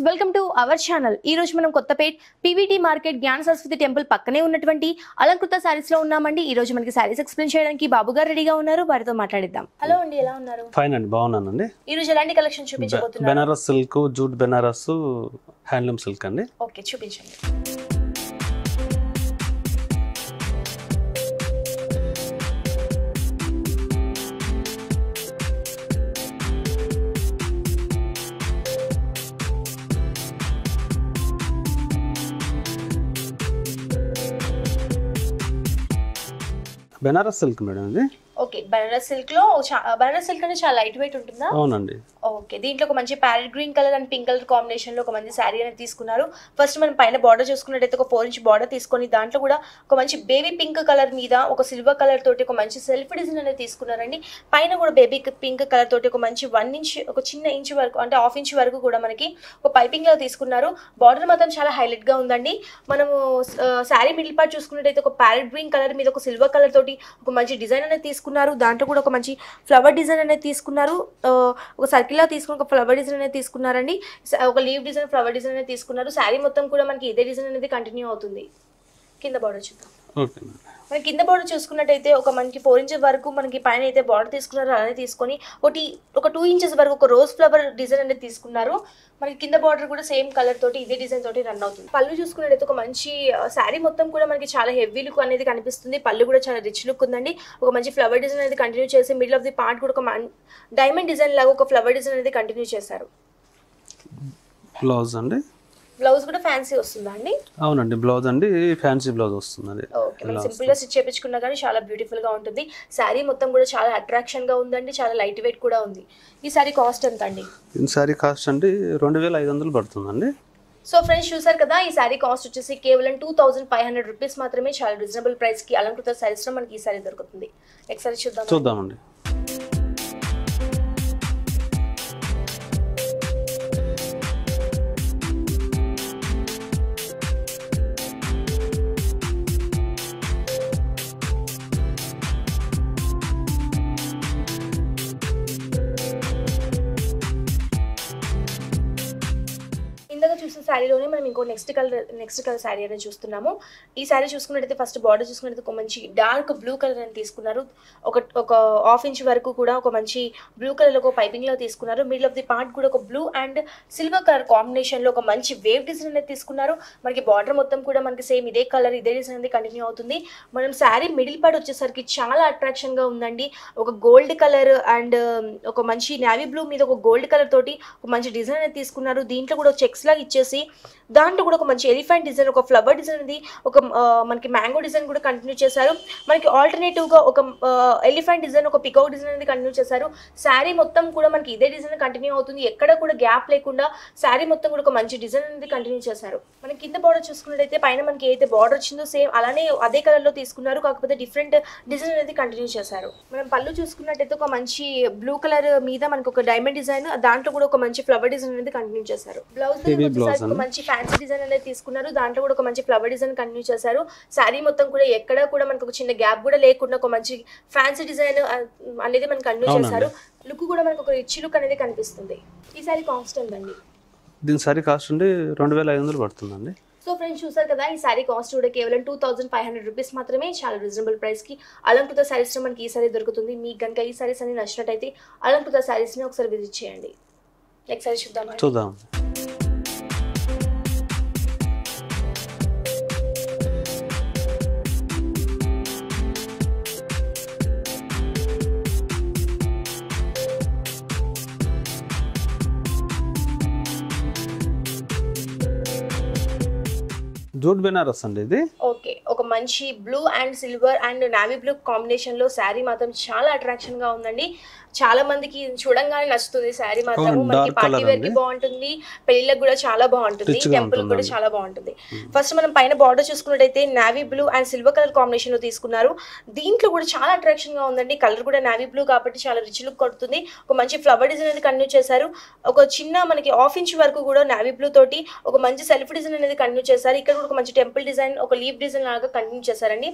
Welcome to our channel. ఈ రోజు మనం కొత్తపేట్ పీవీటీ మార్కెట్ జ్ఞాన సరస్వతి టెంపుల్ పక్కనే ఉన్నటువంటి అలంకృత సారీస్ లో ఉన్నామండి. ఈ రోజు మనకి సారీస్ ఎక్స్ప్లెయిన్ చేయడానికి బాబు గారు రెడీగా ఉన్నారు. వారితో మాట్లాడిద్దాం. హలో అండి, ఎలా ఉన్నారు? ఫైన్ అండి, బాగున్నానండి. ఈ రోజు ఎలాంటి కలెక్షన్ చూపించబోతున్నారు? Banaras silk, jute Banaras, handloom silk అండి. ఓకే, చూపించండి. బెనారస్ సిల్క్ మేడం ఇది. ఓకే, బనారస్ సిల్క్ లో బనారస్ సిల్క్ అంటే చాలా లైట్ వెయిట్ ఉంటుందా? అవునండి. ఓకే, దీంట్లో ఒక మంచి parrot green colour and pink colour combination లో ఒక మంచి శారీ అనేది తీసుకున్నారు. ఫస్ట్ మనం పైన బార్డర్ చూసుకున్నట్టయితే ఒక 4 ఇంచ్ బార్డర్ తీసుకొని దాంట్లో కూడా ఒక మంచి బేబీ పింక్ కలర్ మీద ఒక సిల్వర్ కలర్ తోటి ఒక మంచి సెల్ఫ్ డిజైన్ అనేది తీసుకున్నారండి. పైన కూడా బేబీ పింక్ కలర్ తోటి ఒక మంచి 1 ఇంచ్, ఒక చిన్న ఇంచ్ వరకు అంటే ½ ఇంచ్ వరకు కూడా మనకి ఒక పైపింగ్ లో తీసుకున్నారు. బార్డర్ మాత్రం చాలా హైలైట్ గా ఉందండి. మనము శారీ మిడిల్ పార్ట్ చూసుకున్నట్టయితే ఒక ప్యారెట్ గ్రీన్ కలర్ మీద ఒక సిల్వర్ కలర్ తోటి ఒక మంచి డిజైన్ అనేది తీసుకున్నారు. దాంట్లో కూడా ఒక మంచి ఫ్లవర్ డిజైన్ అనేది తీసుకున్నారు. ఒక సర్కిల్ లా తీసుకుని ఒక ఫ్లవర్ డిజైన్ అనేది తీసుకున్నారండి. ఒక లీవ్ డిజైన్, ఫ్లవర్ డిజైన్ అనేది తీసుకున్నారు. శారీ మొత్తం కూడా మనకి ఇదే డిజైన్ అనేది కంటిన్యూ అవుతుంది. కింద బార్డర్ చూద్దాం. ఓకే, మన కింద బార్డర్ చూసుకున్నట్టయితే ఒక మనకి 4 ఇంచెస్ వరకు మనకి పైన అయితే బార్డర్ తీసుకున్నారు. అలానే తీసుకొని ఒక 2 ఇంచెస్ వరకు ఒక రోజ్ ఫ్లవర్ డిజైన్ అనేది తీసుకున్నారు. మనకి కింద బార్డర్ కూడా సేమ్ కలర్ తోటి ఇదే డిజైన్ తోటి రన్ అవుతుంది. పళ్ళు చూసుకున్నట్టయితే ఒక మంచి శారీ మొత్తం కూడా మనకి చాలా హెవీ లుక్ అనేది కనిపిస్తుంది. పళ్ళు కూడా చాలా రిచ్ లుక్ ఉందండి. ఒక మంచి ఫ్లవర్ డిజైన్ అనేది కంటిన్యూ చేసి మిడిల్ ఆఫ్ ది పార్ట్ కూడా ఒక డైమండ్ డిజైన్ లాగా ఒక ఫ్లవర్ డిజైన్ అనేది కంటిన్యూ చేశారు. బ్లౌజ్ అండి. బ్లౌజ్ కూడా ఫ్యాన్సీ వస్తుందా అండి? అవునండి, బ్లౌజ్ అండి, ఫ్యాన్సీ బ్లౌజ్ వస్తుంది. ఓకే, మనం సింపుల్ గా స్టిచ్ చేయించుకున్నా కానీ చాలా బ్యూటిఫుల్ గా ఉంటుంది. శారీ మొత్తం కూడా చాలా అట్రాక్షన్ గా ఉందండి. చాలా లైట్ వెయిట్ కూడా ఉంది. ఈ శారీ కాస్ట్ ఎంత అండి? ఈ శారీ కాస్ట్ అండి 2500 పడుతుందండి. సో ఫ్రెండ్స్, చూసారు కదా, ఈ శారీ కాస్ట్ వచ్చేసి కేవలం 2500 రూపీస్ మాత్రమే. చాలా రీజనబుల్ ప్రైస్ కి అలంకృత శారీస్ లో మనకి ఈ శారీ దొరుకుతుంది. నెక్స్ట్ శారీ చూద్దామండి. చూసిన శారీలోనే మనం ఇంకో నెక్స్ట్ కలర్ శారీ అనేది చూస్తున్నాము. ఈ శారీ చూసుకున్నట్టయితే ఫస్ట్ బార్డర్ చూసుకున్నట్టయితే ఒక మంచి డార్క్ బ్లూ కలర్ అని తీసుకున్నారు. ఒక ½ ఇంచ్ వరకు కూడా ఒక మంచి బ్లూ కలర్ ఒక పైపింగ్ లో తీసుకున్నారు. మిడిల్ ఆఫ్ ది పార్ట్ కూడా ఒక blue and silver colour combination లో ఒక మంచి వేవ్ డిజైన్ అనేది తీసుకున్నారు. మనకి బార్డర్ మొత్తం కూడా మనకి సేమ్ ఇదే కలర్, ఇదే డిజైన్ అనేది కంటిన్యూ అవుతుంది. మనం శారీ మిడిల్ పార్ట్ వచ్చేసరికి చాలా అట్రాక్షన్ గా ఉందండి. ఒక గోల్డ్ కలర్ అండ్ ఒక మంచి నేవీ బ్లూ మీద ఒక గోల్డ్ కలర్ తోటి ఒక మంచి డిజైన్ అనేది తీసుకున్నారు. దీంట్లో కూడా చెక్స్ లాగా ఇచ్చేసి దాంట్లో కూడా ఒక మంచి ఎలిఫెంట్ డిజైన్, ఒక ఫ్లవర్ డిజైన్ అనేది ఒక మనకి మ్యాంగో డిజైన్ కూడా కంటిన్యూ చేశారు. మనకి ఆల్టర్నేటివ్ గా ఒక ఎలిఫెంట్ డిజైన్, ఒక పికాక్ డిజైన్ అనేది కంటిన్యూ చేశారు. శారీ మొత్తం కూడా మనకి ఇదే డిజైన్ కంటిన్యూ అవుతుంది. ఎక్కడ కూడా గ్యాప్ లేకుండా శారీ మొత్తం కూడా ఒక మంచి డిజైన్ అనేది కంటిన్యూ చేశారు. మనం కింద బార్డర్ చూసుకున్నట్టయితే పైన మనకి ఏదైతే బార్డర్ వచ్చిందో సేమ్ అలానే అదే కలర్ లో తీసుకున్నారు. కాకపోతే డిఫరెంట్ డిజైన్ అనేది కంటిన్యూ చేశారు. మనం పళ్ళు చూసుకున్నట్టయితే ఒక మంచి బ్లూ కలర్ మీద మనకి ఒక డైమండ్ డిజైన్, దాంట్లో కూడా ఒక మంచి ఫ్లవర్ డిజైన్ అనేది కంటిన్యూ చేశారు. బ్లౌజ్ మంచి ఫ్యాన్సీ డిజైన్ అనేది తీసుకున్నారు. దాంట్లో కూడా ఒక మంచి ఫ్లవర్ డిజైన్ కంటిన్యూ చేశారు. శారీ మొత్తం కూడా ఎక్కడ కూడా మనకు ఒక చిన్న గ్యాప్ కూడా లేకుండా ఒక మంచి ఫ్యాన్సీ డిజైన్ అనేది మనకి కంటిన్యూ చేశారు. లుక్ కూడా మనకు ఒక రిచ్ లుక్ అనేది కనిపిస్తుంది. ఈ శారీ కాస్ట్ ఎంతండి? దీని శారీ కాస్ట్ అండి 2500 పడుతుందండి. సో ఫ్రెండ్స్, చూసారు కదా, ఈ శారీ కాస్ట్ కూడా కేవలం 2500 రూపీస్ మాత్రమే. చాలా రీజనబుల్ ప్రైస్ కి అలంకృత శారీస్ లో మనకి ఈ శారీ దొరుకుతుంది. మీకు కనుక ఈ శారీస్ అన్ని నచ్చినట్టయితే అలంకృత శారీస్ ని ఒకసారి విజిట్ చేయండి. నెక్స్ట్ శారీ చూద్దాం. జూట్ బెనారస్ అండి ఇది. ఓకే, ఒక మంచి blue and silver and navy blue combination లో శారీ మాత్రం చాలా అట్రాక్షన్ గా ఉందండి. చాలా మందికి చూడంగానే నచ్చుతుంది శారీ మాత్రం. మనకి పార్టీ వేర్ కి బాగుంటుంది, పెళ్లిళ్ళకి కూడా చాలా బాగుంటుంది, టెంపుల్ కూడా చాలా బాగుంటుంది. ఫస్ట్ మనం పైన బార్డర్ చూసుకున్నట్టయితే navy blue and silver colour combination లో తీసుకున్నారు. దీంట్లో కూడా చాలా అట్రాక్షన్ గా ఉందండి. కలర్ కూడా నావీ బ్లూ కాబట్టి చాలా రిచ్ లుక్ కొడుతుంది. ఒక మంచి ఫ్లవర్ డిజైన్ అనేది కంటిన్యూ చేశారు. ఒక చిన్న మనకి ½ ఇంచ్ వరకు కూడా నావీ బ్లూ తోటి ఒక మంచి సెల్ఫ్ డిజైన్ అనేది కంటిన్యూ చేశారు. ఇక్కడ కూడా ఒక మంచి టెంపుల్ డిజైన్, ఒక లీఫ్ డిజైన్ లాగా లాగా కంటిన్యూ చేశారండి.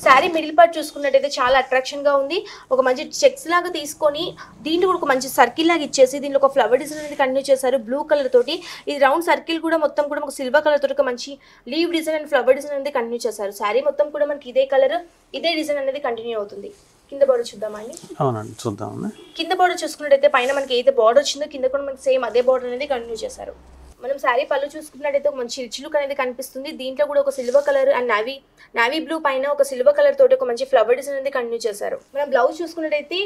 శారీ మిడిల్ పార్ట్ చూసుకున్నట్టయితే చాలా అట్రాక్షన్గా ఉంది. ఒక మంచి చెక్స్ లాగా తీసుకొని దీంట్లో కూడా ఒక మంచి సర్కిల్ లాగా ఇచ్చేసి దీంట్లో ఒక ఫ్లవర్ డిజైన్ అనేది కంటిన్యూ చేశారు బ్లూ కలర్ తోటి. ఇది రౌండ్ సర్కిల్ కూడా మొత్తం కూడా ఒక సిల్వర్ కలర్ తోటి ఒక మంచి leave design and flower design అనేది కంటిన్యూ చేశారు. శారీ మొత్తం కూడా మనకి ఇదే కలర్ ఇదే డిజైన్ అనేది కంటిన్యూ అవుతుంది. కింద బార్డర్ చూద్దామండి. అవునండి చూద్దామండి. కింద బార్డర్ చూసుకున్నట్టయితే పైన మనకి ఏదైతే బార్డర్ వచ్చిందో కింద కూడా మనకి సేమ్ అదే బార్డర్ అనేది కంటిన్యూ చేశారు. మనం శారీ పళ్ళు చూసుకున్నట్టయితే ఒక మంచి రిచ్ లుక్ అనేది కనిపిస్తుంది. దీంట్లో కూడా ఒక silver colour and navy blue పైన ఒక సిల్వర్ కలర్ తోటి ఒక మంచి ఫ్లవర్ డిజైన్ అనేది కంటిన్యూ చేశారు. మనం బ్లౌజ్ చూసుకున్నట్టయితే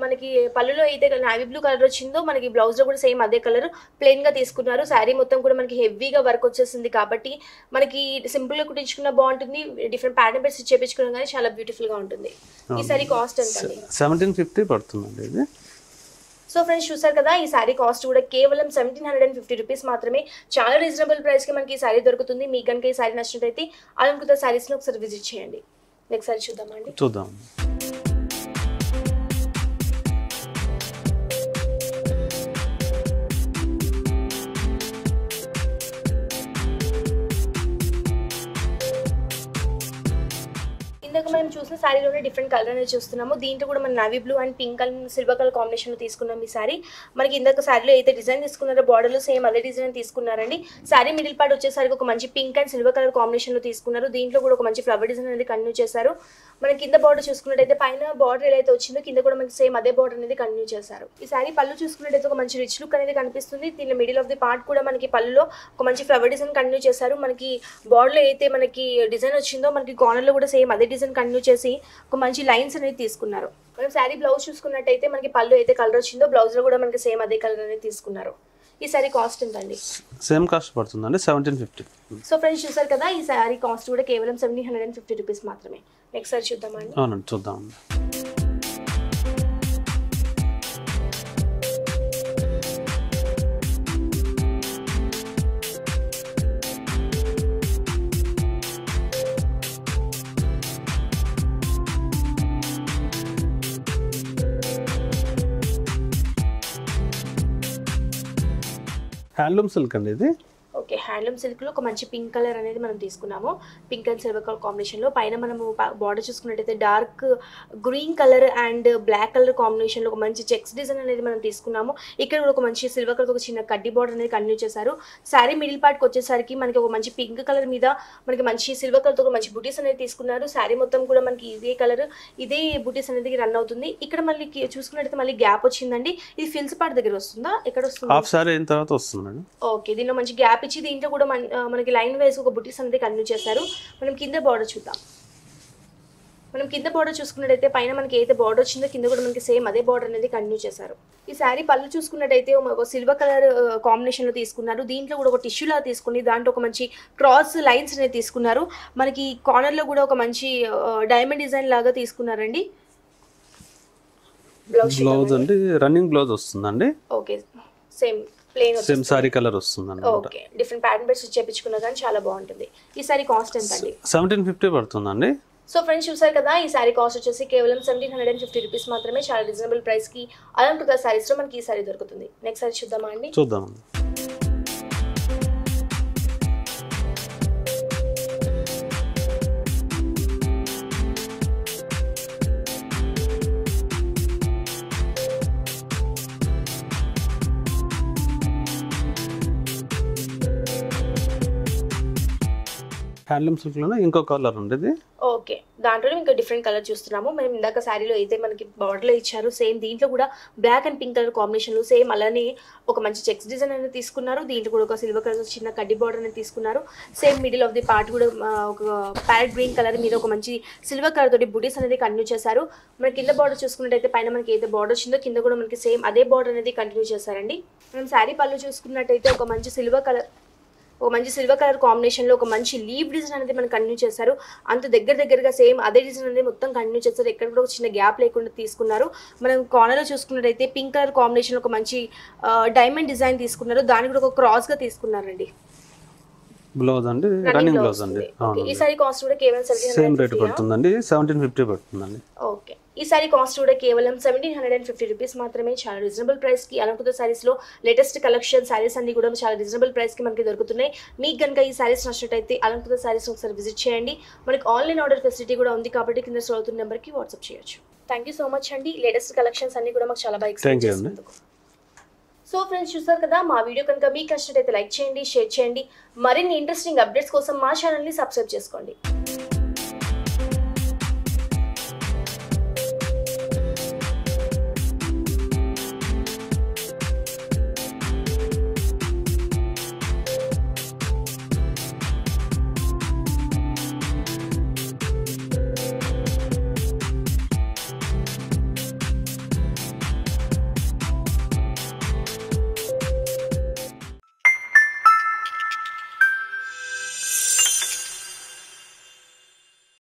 మనకి పళ్ళులో అయితే నావీ బ్లూ కలర్ వచ్చిందో మనకి బ్లౌజ్ లో కూడా సేమ్ అదే కలర్ ప్లెయిన్ గా తీసుకున్నారు. శారీ మొత్తం కూడా మనకి హెవీగా వర్క్ వచ్చేసింది కాబట్టి మనకి సింపుల్ గా కుట్టించుకున్న బాగుంటుంది. డిఫరెంట్ ప్యాటర్న్ బెడ్స్ చేపించుకోవడం కానీ చాలా బ్యూటిఫుల్ గా ఉంటుంది. ఈ శారీ కాస్ట్ ఎంత అండి? 1750 పడుతుందండి ఇది. సో ఫ్రెండ్స్ చూసారు కదా, ఈ శారీ కాస్ట్ కూడా కేవలం 1750 రూపీస్ మాత్రమే. చాలా రీజనబుల్ ప్రైస్కి మనకి ఈ శారీ దొరుకుతుంది. మీకు కనుక ఈ శారీ నచ్చినట్టయితే అలంకృత శారీస్ని ఒకసారి విజిట్ చేయండి. నెక్స్ట్ శారీ చూద్దామండి. చూద్దాం. ఇందాక మనం చూసిన శారీలోనే డిఫరెంట్ కలర్ అనేది చూస్తున్నాము. దీంట్లో కూడా మనం navy blue and pink and silver colour కాంబినేషన్లో తీసుకున్నాం. ఈ శారీ మనకి ఇందాక శారీలో అయితే డిజైన్ తీసుకున్నారో బార్డర్లో సేమ్ అదే డిజైన్ తీసుకున్నారండి. శారీ మిడిల్ పార్ట్ వచ్చేసరికి ఒక మంచి పింక్ అండ్ సిల్వర్ కలర్ కాంబినేషన్లో తీసుకున్నారు. దీంట్లో కూడా ఒక మంచి ఫ్లవర్ డిజైన్ అనేది కంటిన్యూ చేశారు. మన కింద బార్డర్ చూసుకున్నట్టయితే పైన బార్డర్ ఏదైతే వచ్చిందో కింద కూడా మనకి సేమ్ అదే బార్డర్ అనేది కంటిన్యూ చేశారు. ఈ శారీ పళ్ళు చూసుకున్నట్టయితే ఒక మంచి రిచ్ లుక్ అనేది కనిపిస్తుంది. దీని మిడిల్ ఆఫ్ ది పార్ట్ కూడా మనకి పళ్ళులో ఒక మంచి ఫ్లవర్ డిజైన్ కంటిన్యూ చేశారు. మనకి బార్డర్లో అయితే మనకి డిజైన్ వచ్చిందో మనకి కార్నర్లో కూడా సేమ్ అదే డిజైన్ కంటిన్యూ చేసి ఒక మంచి లైన్స్ అనేది తీసుకున్నారు. మనం శారీ బ్లౌజ్ చూసుకున్నట్టయితే మనకి పళ్ళు అయితే కలర్ వచ్చిందో బ్లౌజ్ లో కూడా మనకి సేమ్ అదే కలర్ అనేది తీసుకున్నారు. ఈ శారీ కాస్ట్ ఎంత అండి? సేమ్ కాస్ట్ పడుతుందండి 1750. సో ఫ్రెండ్స్ చూసారు కదా, ఈ శారీ కాస్ట్ కూడా కేవలం 1750 రూపీస్ మాత్రమే. నెక్స్ట్ సారీ చూద్దామండి. అవునండి చూద్దాం. హ్యాండ్లూమ్ సిల్క్ అండి ఇది. ఓకే, హ్యాండ్లూమ్ సిల్క్లో ఒక మంచి పింక్ కలర్ అనేది మనం తీసుకున్నాము. పింక్ అండ్ సిల్వర్ కలర్ కాంబినేషన్లో పైన మనము బార్డర్ చూసుకున్నట్టయితే dark green colour and black colour కాంబినేషన్లో ఒక మంచి చెక్స్ డిజైన్ అనేది మనం తీసుకున్నాము. ఇక్కడ కూడా ఒక మంచి సిల్వర్ కలర్ ఒక చిన్న కడ్డీ బార్డర్ అనేది కంటిన్యూ చేశారు. శారీ మిడిల్ పార్ట్కి వచ్చేసరికి మనకి ఒక మంచి పింక్ కలర్ మీద మనకి మంచి సిల్వర్ కలర్తో ఒక మంచి బుటీస్ అనేది తీసుకున్నారు. శారీ మొత్తం కూడా మనకి ఇదే కలర్ ఇదే బుటీస్ అనేది రన్ అవుతుంది. ఇక్కడ మళ్ళీ చూసుకున్నట్టయితే మళ్ళీ గ్యాప్ వచ్చిందండి. ఇది ఫిల్స్ పార్ట్ దగ్గర వస్తుందా, ఎక్కడ వస్తుంది? హాఫ్ శారీ అయిన తర్వాత వస్తుంది. ఓకే, దీనిలో మంచి గ్యాప్ ఇచ్చి దీంట్లో కూడా మనకి లైన్ వైజ్ ఒక బుటీస్ అనేది కంటిన్యూ చేశారు. మనం కింద బార్డర్ చూద్దాం. మనం కింద బార్డర్ చూసుకున్నట్టయితే పైన మనకి ఏదైతే బార్డర్ వచ్చిందో కింద కూడా మనకి సేమ్ అదే బార్డర్ అనేది కంటిన్యూ చేశారు. ఈ శారీ పళ్ళు చూసుకున్నట్టయితే ఒక సిల్వర్ కలర్ కాంబినేషన్లో తీసుకున్నారు. దీంట్లో కూడా ఒక టిష్యూ లాగా తీసుకుని దాంట్లో ఒక మంచి క్రాస్ లైన్స్ అనేది తీసుకున్నారు. మనకి కార్నర్లో కూడా ఒక మంచి డైమండ్ డిజైన్ లాగా తీసుకున్నారండి. బ్లౌజ్ అండి రన్నింగ్ బ్లౌజ్ వస్తుందండి. Okay, same plain same sorry colour వస్తుందండి. ఓకే, డిఫరెంట్ ప్యాటర్న్ బెడ్స్ చేపించుకున్నా కానీ చాలా బాగుంటుంది. ఈ సారీ కాస్ట్ ఎంత అండి? 1750 పడుతుందండి. సో ఫ్రెండ్స్ చూసారు కదా, ఈ సారీ కాస్ట్ వచ్చేసి కేవలం 1750 రూపీస్ మాత్రమే. చాలా రీజనబుల్ ప్రైస్కి అలంకృత సారీస్లో మనకి ఈ సారీ దొరుకుతుంది. నెక్స్ట్ సారీ చూద్దామా అండి? చూద్దామండి. హ్యాండ్లూమ్ సిల్క్లోనే ఇంకో కలర్ ఉండేది. ఓకే, దాంట్లో ఇంకా డిఫరెంట్ కలర్ చూస్తున్నాము. మనం ఇందాక శారీలో అయితే మనకి బార్డర్లో ఇచ్చారు సేమ్ దీంట్లో కూడా బ్లాక్ అండ్ పింక్ కలర్ కాంబినేషన్లో సేమ్ అలానే ఒక మంచి చెక్స్ డిజైన్ అనేది తీసుకున్నారు. దీంట్లో కూడా ఒక సిల్వర్ కలర్ చిన్న కడ్డీ బార్డర్ అనేది తీసుకున్నారు. Same middle of the part కూడా ఒక ప్యారెట్ గ్రీన్ కలర్ మీద ఒక మంచి సిల్వర్ కలర్ తోటి బుటీస్ అనేది కంటిన్యూ చేశారు. మన కింద బార్డర్ చూసుకున్నట్టయితే పైన మనకి ఏదైతే బార్డర్ వచ్చిందో కింద కూడా మనకి సేమ్ అదే బార్డర్ అనేది కంటిన్యూ చేశారండి. మనం శారీ పళ్ళు చూసుకున్నట్టయితే ఒక మంచి సిల్వర్ కలర్ కాంబినేషన్లో ఒక మంచి లీవ్ డిజైన్ అనేది మనం కంటిన్యూ చేశారు. అంత దగ్గరగా సేమ్ అదే డిజైన్ అనేది మొత్తం కంటిన్యూ చేశారు. ఎక్కడ కూడా ఒక చిన్న గ్యాప్ లేకుండా తీసుకున్నారు. మనం కార్నర్లో చూసుకున్నట్టయితే పింక్ కలర్ కాంబినేషన్ ఒక మంచి డైమండ్ డిజైన్ తీసుకున్నారు. దానికి కూడా ఒక క్రాస్గా తీసుకున్నారండి. బ్లౌజ్ అండి రన్నింగ్ బ్లౌజ్ అండి. ఈ సారీ కాస్ట్ కూడా కేవలం సేమ్ రేట్ పడుతుందండి, 1750 పడుతుందండి. ఓకే, ఈ సారీ కాస్ట్ కూడా కేవలం 1750 రూపీస్ మాత్రమే. చాలా రీజనబుల్ ప్రైస్ కి అలంకృత సారీస్ లో లేటెస్ట్ కలెక్షన్ సారీస్ అన్ని కూడా చాలా రీజనబుల్ ప్రైస్ కి మనకి దొరుకుతున్నాయి. మీకు కనుక ఈ సారీస్ నచ్చినట్టయితే అలంకృత సారీస్ ఒకసారి విజిట్ చేయండి. మనకి ఆన్లైన్ ఆర్డర్ ఫెసిలిటీ కూడా ఉంది కాబట్టి కింద స్క్రోల్ అవుతున్న నెంబర్ కి వాట్సాప్ చేయొచ్చు. థ్యాంక్ యూ సో మచ్ అండి. లేటెస్ట్ కలెక్షన్స్ అన్ని కూడా మాకు చాలా బాగా ఎక్స్ప్లెయిన్ చేసినందుకు. సో ఫ్రెండ్స్, చూసారు కదా, మా వీడియో కనుక మీకు నచ్చినట్టయితే లైక్ చేయండి, షేర్ చేయండి. మరిన్ని ఇంట్రెస్టింగ్ అప్డేట్స్ కోసం మా ఛానల్ని సబ్స్క్రైబ్ చేసుకోండి.